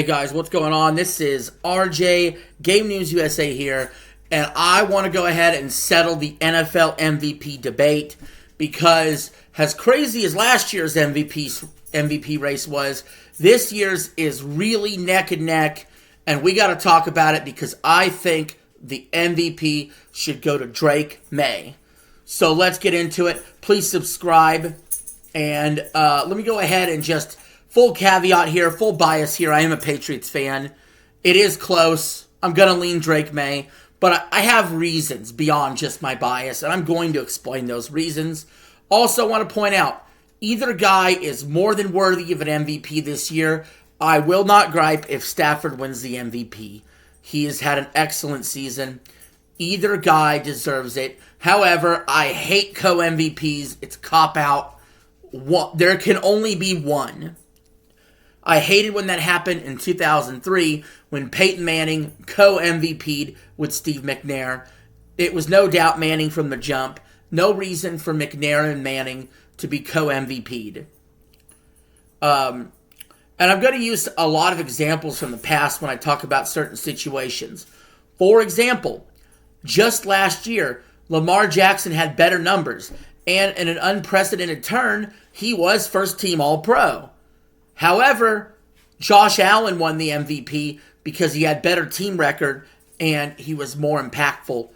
Hey guys, what's going on? This is RJ, Game News USA here, and I want to go ahead and settle the NFL MVP debate because as crazy as last year's MVP race was, this year's is really neck and neck, and we got to talk about it because I think the MVP should go to Drake Maye. So let's get into it. Please subscribe, and let me go ahead and just full caveat here, full bias here. I am a Patriots fan. It is close. I'm going to lean Drake Maye, but I have reasons beyond just my bias, and I'm going to explain those reasons. Also, want to point out, either guy is more than worthy of an MVP this year. I will not gripe if Stafford wins the MVP. He has had an excellent season. Either guy deserves it. However, I hate co-MVPs. It's a cop-out. There can only be one. I hated when that happened in 2003 when Peyton Manning co-MVP'd with Steve McNair. It was no doubt Manning from the jump. No reason for McNair and Manning to be co-MVP'd. And I'm going to use a lot of examples from the past when I talk about certain situations. For example, just last year, Lamar Jackson had better numbers, and in an unprecedented turn, he was first-team All-Pro. However, Josh Allen won the MVP because he had better team record and he was more impactful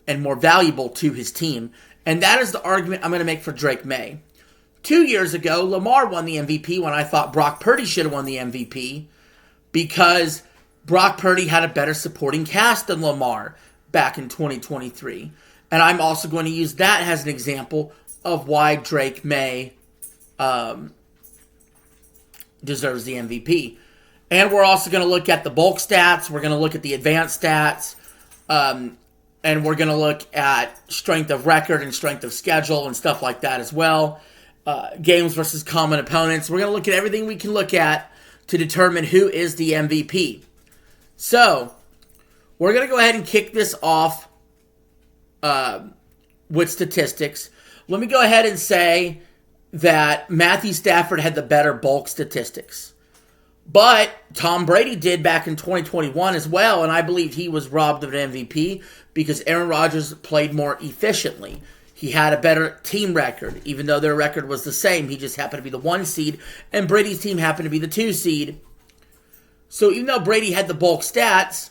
and more valuable to his team. And that is the argument I'm going to make for Drake Maye. 2 years ago, Lamar won the MVP when I thought Brock Purdy should have won the MVP because Brock Purdy had a better supporting cast than Lamar back in 2023. And I'm also going to use that as an example of why Drake Maye deserves the MVP. And we're also going to look at the bulk stats. We're going to look at the advanced stats. And we're going to look at strength of record and strength of schedule and stuff like that as well. Games versus common opponents. We're going to look at everything we can look at to determine who is the MVP. So, we're going to go ahead and kick this off with statistics. Let me go ahead and say that Matthew Stafford had the better bulk statistics. But Tom Brady did back in 2021 as well, and I believe he was robbed of an MVP because Aaron Rodgers played more efficiently. He had a better team record, even though their record was the same. He just happened to be the 1 seed, and Brady's team happened to be the 2 seed. So even though Brady had the bulk stats,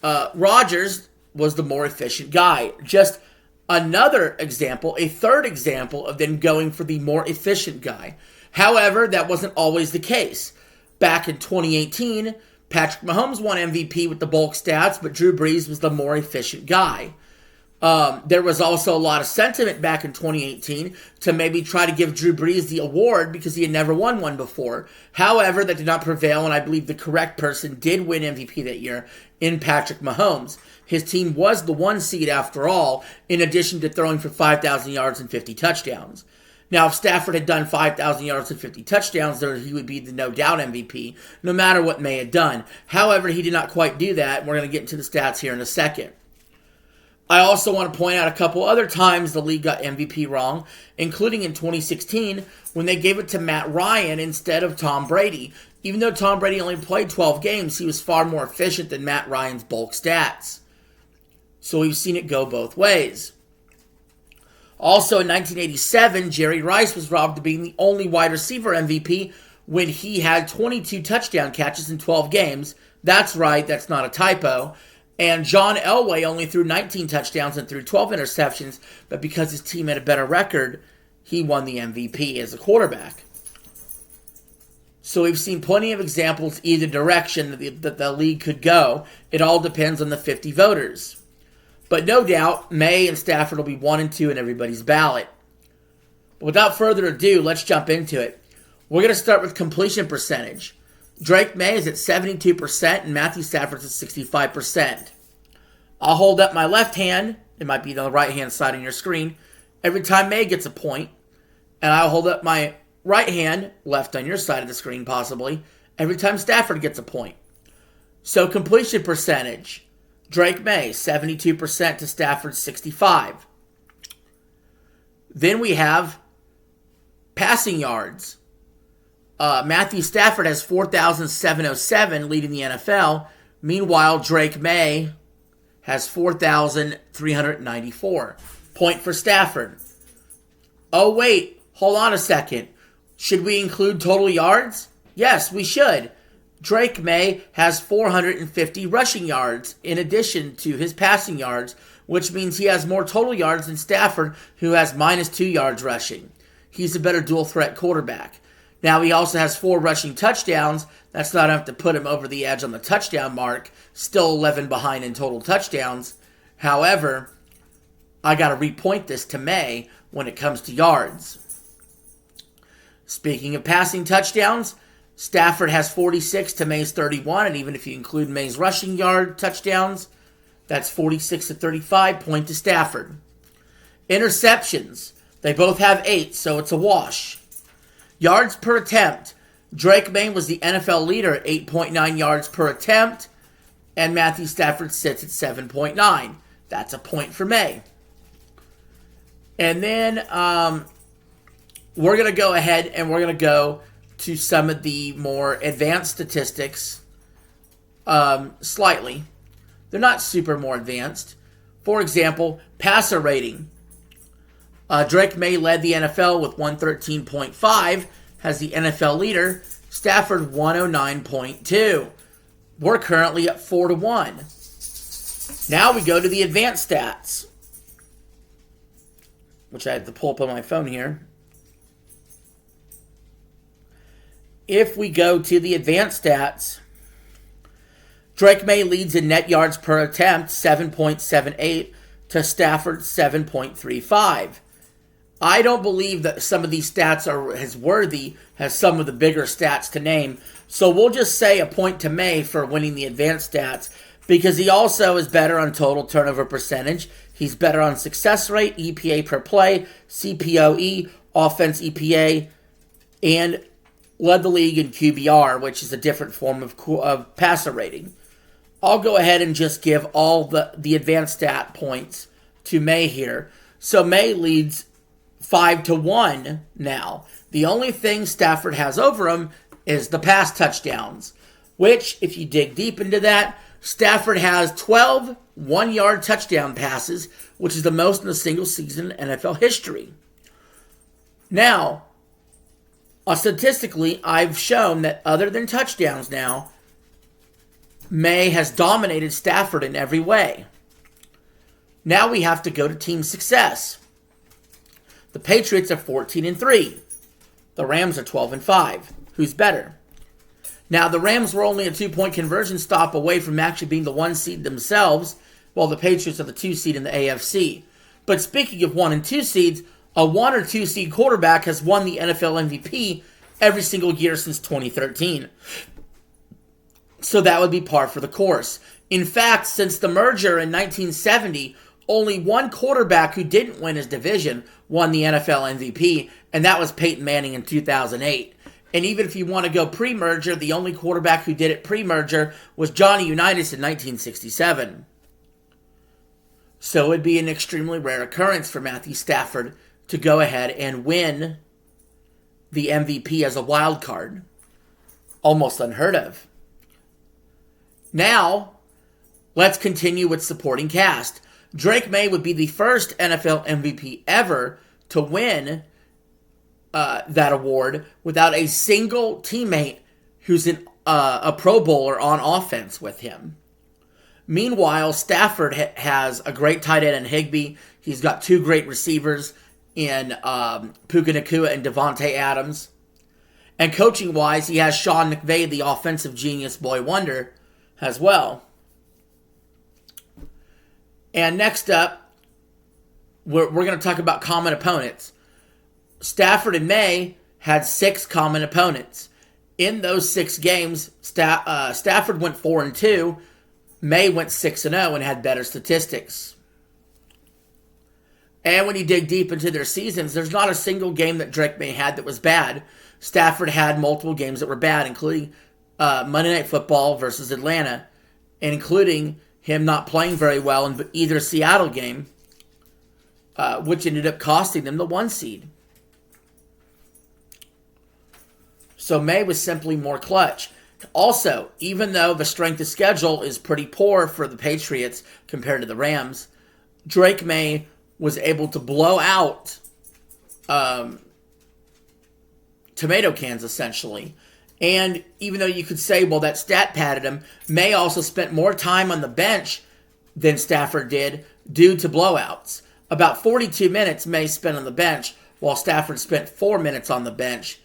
Rodgers was the more efficient guy. Just another example, a third example of them going for the more efficient guy. However, that wasn't always the case. Back in 2018, Patrick Mahomes won MVP with the bulk stats, but Drew Brees was the more efficient guy. There was also a lot of sentiment back in 2018 to maybe try to give Drew Brees the award because he had never won one before. However, that did not prevail, and I believe the correct person did win MVP that year in Patrick Mahomes. His team was the 1 seed after all, in addition to throwing for 5,000 yards and 50 touchdowns. Now, if Stafford had done 5,000 yards and 50 touchdowns, he would be the no-doubt MVP, no matter what May had done. However, he did not quite do that. We're going to get into the stats here in a second. I also want to point out a couple other times the league got MVP wrong, including in 2016 when they gave it to Matt Ryan instead of Tom Brady. Even though Tom Brady only played 12 games, he was far more efficient than Matt Ryan's bulk stats. So we've seen it go both ways. Also in 1987, Jerry Rice was robbed of being the only wide receiver MVP when he had 22 touchdown catches in 12 games. That's right, that's not a typo. And John Elway only threw 19 touchdowns and threw 12 interceptions, but because his team had a better record, he won the MVP as a quarterback. So we've seen plenty of examples either direction that the league could go. It all depends on the 50 voters. But no doubt, Maye and Stafford will be 1 and 2 in everybody's ballot. But without further ado, let's jump into it. We're going to start with completion percentage. Drake Maye is at 72% and Matthew Stafford's at 65%. I'll hold up my left hand, it might be on the right-hand side on your screen, every time Maye gets a point. And I'll hold up my right hand, left on your side of the screen possibly, every time Stafford gets a point. So completion percentage. Drake Maye, 72% to Stafford's 65%. Then we have passing yards. Matthew Stafford has 4,707, leading the NFL. Meanwhile, Drake Maye has 4,394. Point for Stafford. Oh, wait. Hold on a second. Should we include total yards? Yes, we should. Drake Maye has 450 rushing yards in addition to his passing yards, which means he has more total yards than Stafford, who has -2 yards rushing. He's a better dual threat quarterback. Now, he also has 4 rushing touchdowns. That's not enough to put him over the edge on the touchdown mark. Still 11 behind in total touchdowns. However, I got to repoint this to Maye when it comes to yards. Speaking of passing touchdowns, Stafford has 46 to Maye's 31, and even if you include Maye's rushing yard touchdowns, that's 46 to 35, point to Stafford. Interceptions, they both have 8, so it's a wash. Yards per attempt, Drake Maye was the NFL leader at 8.9 yards per attempt, and Matthew Stafford sits at 7.9. That's a point for Maye. And then we're going to go ahead and we're going to go to some of the more advanced statistics slightly. They're not super more advanced. For example, passer rating. Drake Maye led the NFL with 113.5, has the NFL leader. Stafford 109.2. We're currently at 4-1. Now we go to the advanced stats, which I have to pull up on my phone here. If we go to the advanced stats, Drake Maye leads in net yards per attempt, 7.78, to Stafford, 7.35. I don't believe that some of these stats are as worthy as some of the bigger stats to name. So we'll just say a point to Maye for winning the advanced stats, because he also is better on total turnover percentage. He's better on success rate, EPA per play, CPOE, offense EPA, and led the league in QBR, which is a different form of passer rating. I'll go ahead and just give all the advanced stat points to Maye here. So Maye leads 5-1 now. The only thing Stafford has over him is the pass touchdowns, which, if you dig deep into that, Stafford has 12 one-yard touchdown passes, which is the most in a single season in NFL history. Now, statistically, I've shown that other than touchdowns now, Maye has dominated Stafford in every way. Now we have to go to team success. The Patriots are 14-3. The Rams are 12-5. Who's better? Now, the Rams were only a 2-point conversion stop away from actually being the 1 seed themselves, while the Patriots are the 2 seed in the AFC. But speaking of 1 and 2 seeds, a 1 or 2 seed quarterback has won the NFL MVP every single year since 2013. So that would be par for the course. In fact, since the merger in 1970, only one quarterback who didn't win his division won the NFL MVP, and that was Peyton Manning in 2008. And even if you want to go pre-merger, the only quarterback who did it pre-merger was Johnny Unitas in 1967. So it would be an extremely rare occurrence for Matthew Stafford to go ahead and win the MVP as a wild card. Almost unheard of. Now, let's continue with supporting cast. Drake Maye would be the first NFL MVP ever to win that award without a single teammate who's a Pro Bowler on offense with him. Meanwhile, Stafford has a great tight end in Higbee. He's got 2 great receivers in Puka Nacua and Devontae Adams. And coaching-wise, he has Sean McVay, the offensive genius boy wonder, as well. And next up, we're going to talk about common opponents. Stafford and Maye had 6 common opponents. In those 6 games, Stafford went 4-2, Maye went 6-0 and had better statistics. And when you dig deep into their seasons, there's not a single game that Drake Maye had that was bad. Stafford had multiple games that were bad, including Monday Night Football versus Atlanta, and including him not playing very well in either Seattle game, which ended up costing them the 1 seed. So Maye was simply more clutch. Also, even though the strength of schedule is pretty poor for the Patriots compared to the Rams, Drake Maye was able to blow out tomato cans, essentially. And even though you could say, well, that stat padded him, Maye also spent more time on the bench than Stafford did due to blowouts. About 42 minutes Maye spent on the bench, while Stafford spent 4 minutes on the bench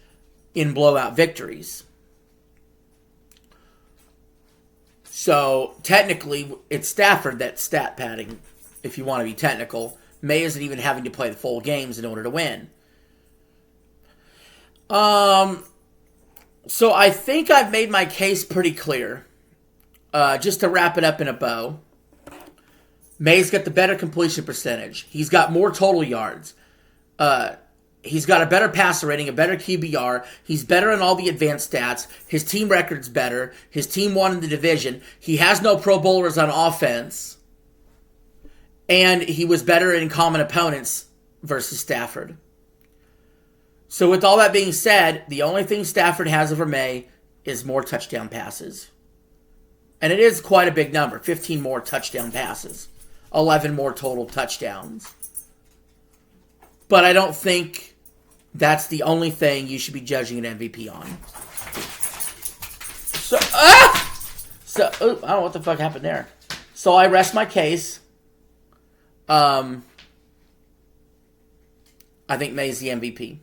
in blowout victories. So, technically, it's Stafford that's stat padding, if you want to be technical. Maye isn't even having to play the full games in order to win. So I think I've made my case pretty clear. Just to wrap it up in a bow. Maye's got the better completion percentage. He's got more total yards. He's got a better passer rating, a better QBR. He's better in all the advanced stats. His team record's better. His team won in the division. He has no Pro Bowlers on offense. And he was better in common opponents versus Stafford. So with all that being said, the only thing Stafford has over Maye is more touchdown passes. And it is quite a big number. 15 more touchdown passes. 11 more total touchdowns. But I don't think that's the only thing you should be judging an MVP on. I don't know what the fuck happened there. So I rest my case. I think Maye's the MVP.